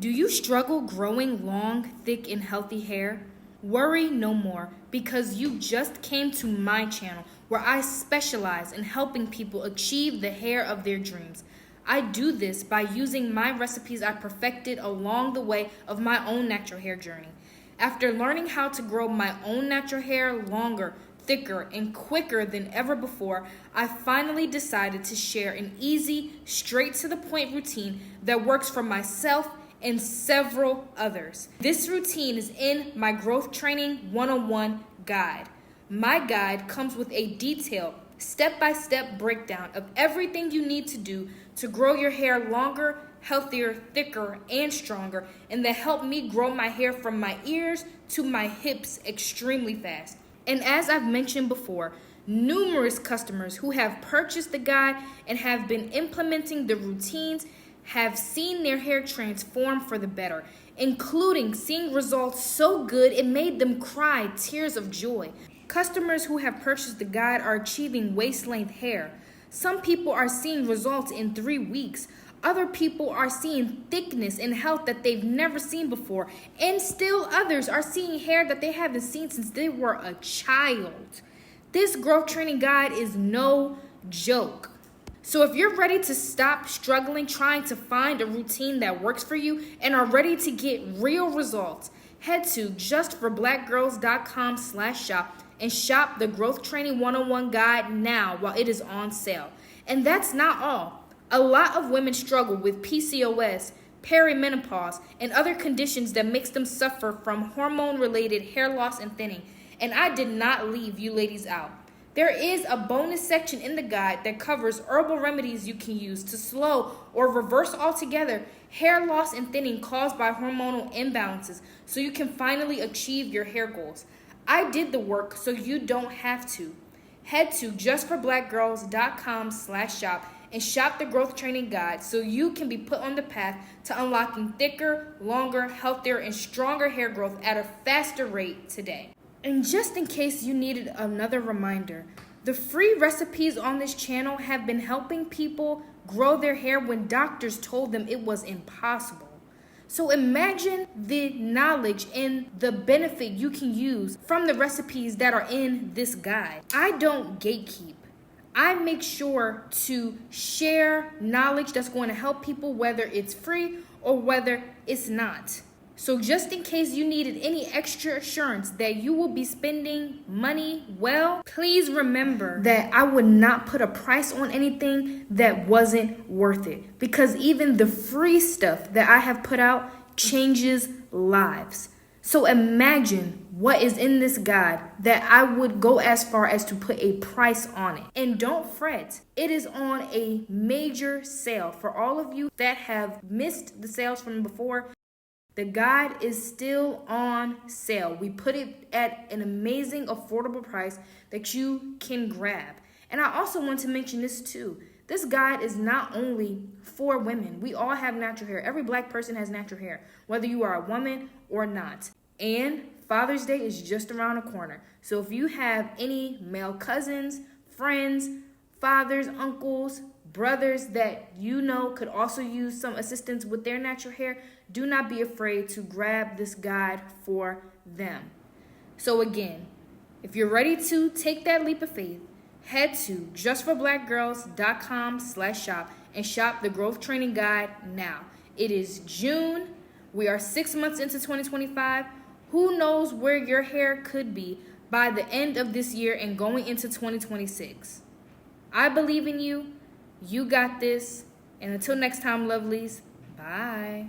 Do you struggle growing long, thick, and healthy hair? Worry no more, because you just came to my channel where I specialize in helping people achieve the hair of their dreams. I do this by using my recipes I perfected along the way of my own natural hair journey. After learning how to grow my own natural hair longer, thicker, and quicker than ever before, I finally decided to share an easy, straight-to-the-point routine that works for myself and several others. This routine is in my Growth Training 101 guide. My guide comes with a detailed, step-by-step breakdown of everything you need to do to grow your hair longer, healthier, thicker, and stronger, and that helped me grow my hair from my ears to my hips extremely fast. And as I've mentioned before, numerous customers who have purchased the guide and have been implementing the routines have seen their hair transform for the better, including seeing results so good it made them cry tears of joy. Customers who have purchased the guide are achieving waist-length hair. Some people are seeing results in 3 weeks. Other people are seeing thickness and health that they've never seen before. And still others are seeing hair that they haven't seen since they were a child. This growth training guide is no joke. So if you're ready to stop struggling trying to find a routine that works for you and are ready to get real results, head to justforblackgirls.com/shop and shop the Growth Training 101 guide now while it is on sale. And that's not all. A lot of women struggle with PCOS, perimenopause, and other conditions that makes them suffer from hormone-related hair loss and thinning. And I did not leave you ladies out. There is a bonus section in the guide that covers herbal remedies you can use to slow or reverse altogether hair loss and thinning caused by hormonal imbalances so you can finally achieve your hair goals. I did the work so you don't have to. Head to justforblackgirls.com/shop and shop the Growth Training Guide so you can be put on the path to unlocking thicker, longer, healthier, and stronger hair growth at a faster rate today. And just in case you needed another reminder, the free recipes on this channel have been helping people grow their hair when doctors told them it was impossible. So imagine the knowledge and the benefit you can use from the recipes that are in this guide. I don't gatekeep. I make sure to share knowledge that's going to help people, whether it's free or whether it's not. So just in case you needed any extra assurance that you will be spending money well, please remember that I would not put a price on anything that wasn't worth it. Because even the free stuff that I have put out changes lives. So imagine what is in this guide that I would go as far as to put a price on it. And don't fret, it is on a major sale. For all of you that have missed the sales from before, the guide is still on sale. We put it at an amazing, affordable price that you can grab. And I also want to mention this too. This guide is not only for women. We all have natural hair. Every black person has natural hair, whether you are a woman or not. And Father's Day is just around the corner. So if you have any male cousins, friends, fathers, uncles, brothers that you know could also use some assistance with their natural hair, do not be afraid to grab this guide for them. So again, if you're ready to take that leap of faith, head to justforblackgirls.com/shop and shop the Growth Training Guide now. It is June. We are 6 months into 2025. Who knows where your hair could be by the end of this year and going into 2026. I believe in you. You got this. And until next time, lovelies, bye.